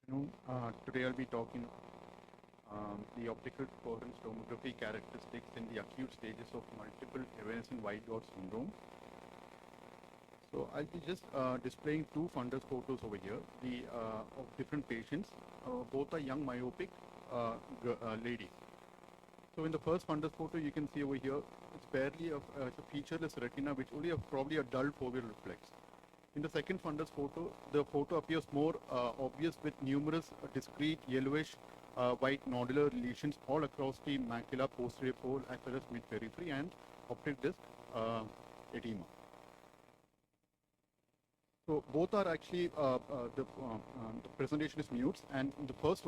Today I'll be talking the optical coherence tomography characteristics in the acute stages of multiple Evanescent white dot syndrome. So I'll be just displaying two fundus photos over here, of different patients. Both are young myopic ladies. So in the first fundus photo, you can see over here, it's barely it's a featureless retina, which only probably a dull foveal reflex. In the second fundus photo, the photo appears more obvious with numerous discrete yellowish white nodular lesions all across the macula, posterior pole, as well as mid periphery and optic disc edema. So both are actually the presentation is mutes, and in the first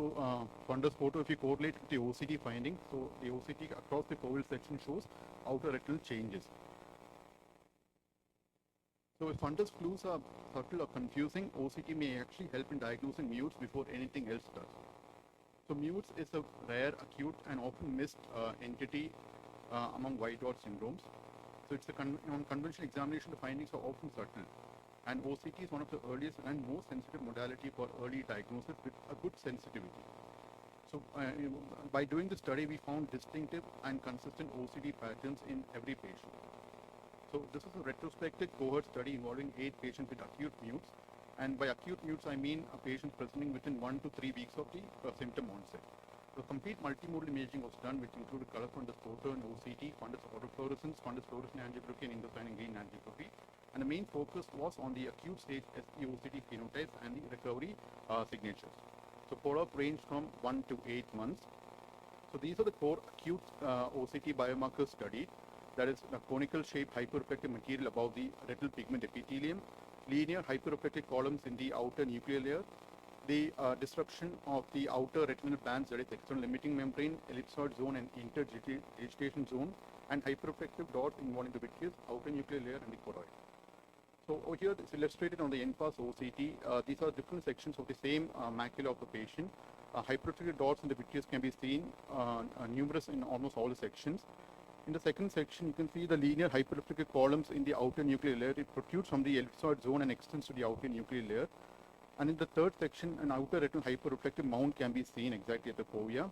fundus photo, if you correlate with the OCT finding, so the OCT across the foveal section shows outer retinal changes. So if fundus clues are subtle or confusing, OCT may actually help in diagnosing mutes before anything else does. So mutes is a rare, acute, and often missed entity among white dot syndromes. So it's on conventional examination, the findings are often subtle. And OCT is one of the earliest and most sensitive modality for early diagnosis with a good sensitivity. So by doing the study, we found distinctive and consistent OCT patterns in every patient. So this is a retrospective cohort study involving 8 patients with acute mutes. And by acute mutes, I mean a patient presenting within 1 to 3 weeks of the symptom onset. The complete multimodal imaging was done, which included color fundus photo and OCT, fundus autofluorescence, fundus fluorescent angiography, and indocyanine green angiography. And the main focus was on the acute stage SPOCT phenotypes and the recovery signatures. So follow-up ranged from 1 to 8 months. So these are the core acute OCT biomarkers studied. That is a conical shaped hyperreflective material above the retinal pigment epithelium, linear hyperreflective columns in the outer nuclear layer, the disruption of the outer retinal bands, that is external limiting membrane, ellipsoid zone and interdigitation zone, and hyperreflective dots involving the vitreous, outer nuclear layer and the choroid. So over here it's illustrated on the NPAS OCT. These are different sections of the same macula of the patient. Hyperreflective dots in the vitreous can be seen numerous in almost all the sections. In the second section, you can see the linear hyperreflective columns in the outer nuclear layer. It protrudes from the ellipsoid zone and extends to the outer nuclear layer. And in the third section, an outer retinal hyperreflective mount can be seen exactly at the fovea.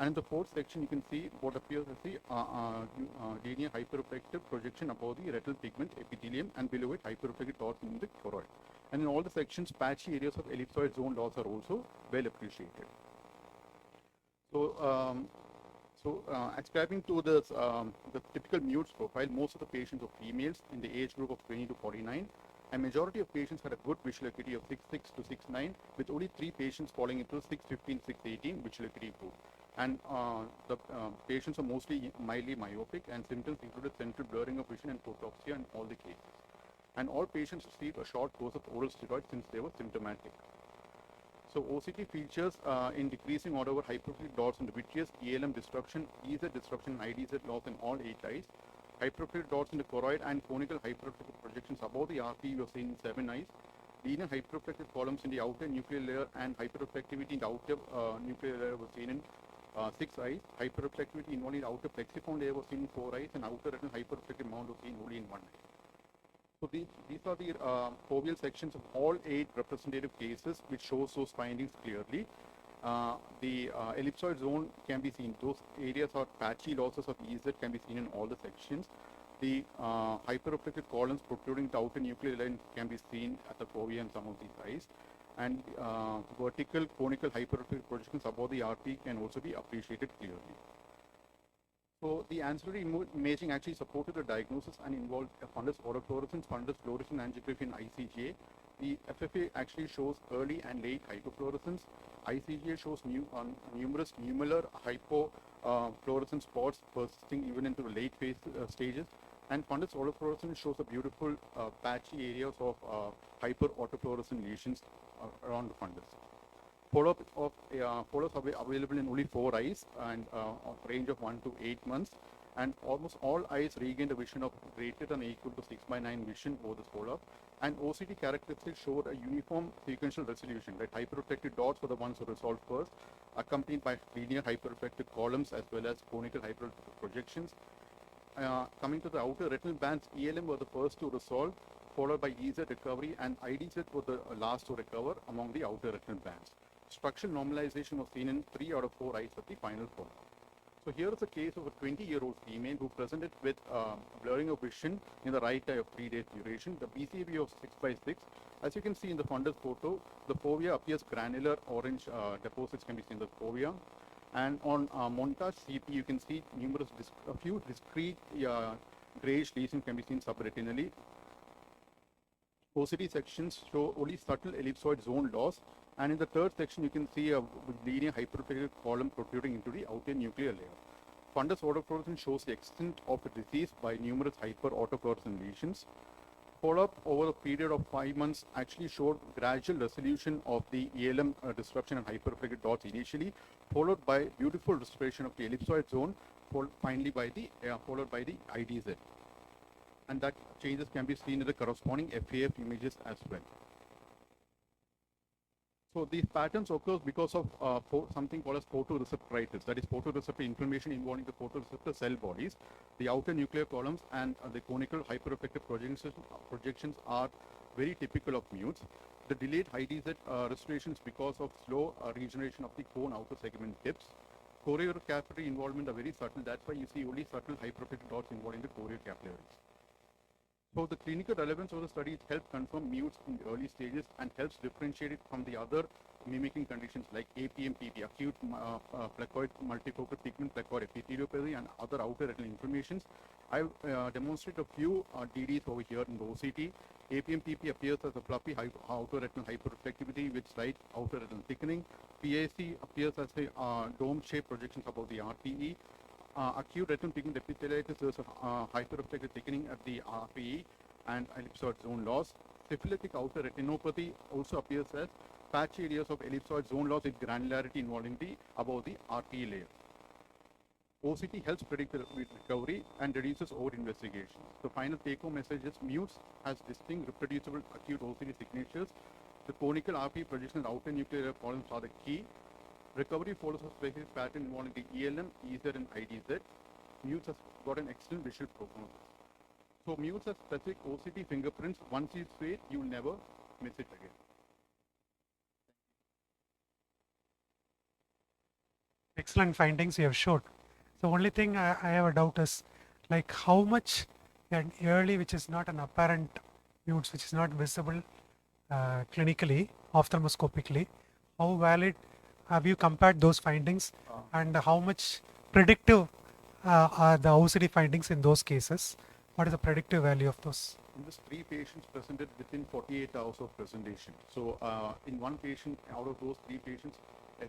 And in the fourth section, you can see what appears as the linear hyperreflective projection above the retinal pigment epithelium, and below it hyperreflective dots in the choroid. And in all the sections, patchy areas of ellipsoid zone dots are also well appreciated. So, ascribing to this, the typical mutes profile, most of the patients are females in the age group of 20 to 49, and majority of patients had a good visual acuity of 6.6 to 6.9, with only 3 patients falling into 6.15, 6.18 visual acuity group. And the patients are mostly mildly myopic, and symptoms included central blurring of vision and photopsia in all the cases. And all patients received a short course of oral steroids since they were symptomatic. So OCT features in decreasing order over hyperreflective dots in the vitreous, ELM disruption, EZ disruption, and IDZ loss in all 8 eyes. Hyperreflective dots in the choroid and conical hyperreflective projections above the RP were seen in 7 eyes. Linear hyperreflective columns in the outer nuclear layer and hyperreflectivity in the outer nuclear layer was seen in 6 eyes. Hyperreflectivity involving the outer plexiform layer was seen in 4 eyes, and outer retinal hyperreflective mount was seen only in 1 eye. So these are the foveal sections of all 8 representative cases, which shows those findings clearly. The ellipsoid zone can be seen. Those areas or patchy losses of EZ can be seen in all the sections. The hyperreflective columns protruding the outer nuclear line can be seen at the fovea in some of these eyes. And vertical conical hyperreflective projections above the RP can also be appreciated clearly. So the ancillary imaging actually supported the diagnosis and involved fundus autofluorescence, fundus fluorescent angiography, and ICGA. The FFA actually shows early and late hypofluorescence. ICGA shows numerous nummular hypofluorescent spots persisting even into the late phase stages. And fundus autofluorescence shows a beautiful patchy areas of hyperautofluorescent lesions around the fundus. Follow-ups are available in only 4 eyes and of range of 1 to 8 months, and almost all eyes regained a vision of greater than or equal to 6/9 vision over this follow-up. And OCT characteristics showed a uniform sequential resolution, right? Hyperreflective dots were the ones who resolved first, accompanied by linear hyperreflective columns as well as conical hyperreflective projections. Coming to the outer retinal bands, ELM were the first to resolve, followed by EZ recovery, and IDZ were the last to recover among the outer retinal bands. structural normalization was seen in 3 out of 4 eyes at the final form. So here is a case of a 20-year-old female who presented with blurring of vision in the right eye of 3 days duration. The BCVA of 6 by 6. As you can see in the fundus photo, the fovea appears granular orange deposits can be seen in the fovea. And on montage CT, you can see a few discrete grayish lesions can be seen subretinally. OCT sections show only subtle ellipsoid zone loss, and in the third section you can see a linear hyperphagic column protruding into the outer nuclear layer. Fundus autofluorescence shows the extent of the disease by numerous hyperautofluorescent lesions. Follow-up over a period of 5 months actually showed gradual resolution of the ELM disruption and hyperphagic dots initially, followed by beautiful restoration of the ellipsoid zone, finally followed by the IDZ. And that changes can be seen in the corresponding FAF images as well. So these patterns occur because of something called as photoreceptoritis, that is photoreceptor inflammation involving the photoreceptor cell bodies. The outer nuclear columns and the conical hyperreflective projections are very typical of mutes. The delayed IDZ restoration is because of slow regeneration of the cone outer segment tips. Chorioid capillary involvement are very subtle, that's why you see only subtle hyperreflective dots involving the chorioid capillaries. So the clinical relevance of the study helps confirm mutes in the early stages and helps differentiate it from the other mimicking conditions like APMPP, acute placoid multifocal pigment placoid epitheliopathy, and other outer retinal inflammations. I've demonstrated a few DDs over here in the OCT. APMPP appears as a fluffy outer retinal hyperreflectivity with slight outer retinal thickening. PAC appears as a dome-shaped projections above the RPE. Acute retinal pigment epitheliitis is a hyperreflective thickening at the RPE and ellipsoid zone loss. Syphilitic outer retinopathy also appears as patchy areas of ellipsoid zone loss with granularity involving the above the RPE layer. OCT helps predict the recovery and reduces over-investigation. The final take-home message is mutes has distinct reproducible acute OCT signatures. The conical RPE projection and outer nuclear columns are the key. Recovery follows a specific pattern involving the ELM, EZ, and IDZ. Mutes has got an excellent visual prognosis. So mutes have specific OCT fingerprints. Once you see it, you will never miss it again. Excellent findings you have showed. The only thing I have a doubt is like how much an early, which is not an apparent mutes, which is not visible clinically, ophthalmoscopically, how valid have you compared those findings and how much predictive are the OCD findings in those cases? What is the predictive value of those? In this, 3 patients presented within 48 hours of presentation. So in one patient, out of those 3 patients,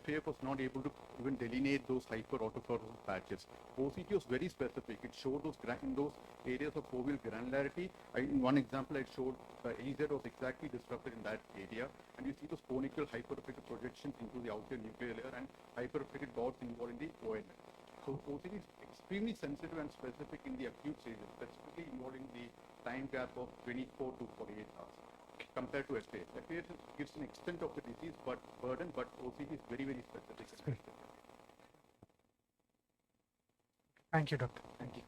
FAF was not able to even delineate those hyperautofluorescence patches. OCT was very specific. It showed those in those areas of foveal granularity. In one example, I showed the EZ was exactly disrupted in that area, and you see those conical hyperreflective projections into the outer nuclear layer and hyperreflective dots involving the OLM. So OCT is extremely sensitive and specific in the acute stages, specifically involving the time gap of 24 to 48 hours. Compared to FAF. FAF gives an extent of the disease burden, but OCT is very, very specific. Thank you, doctor. Thank you.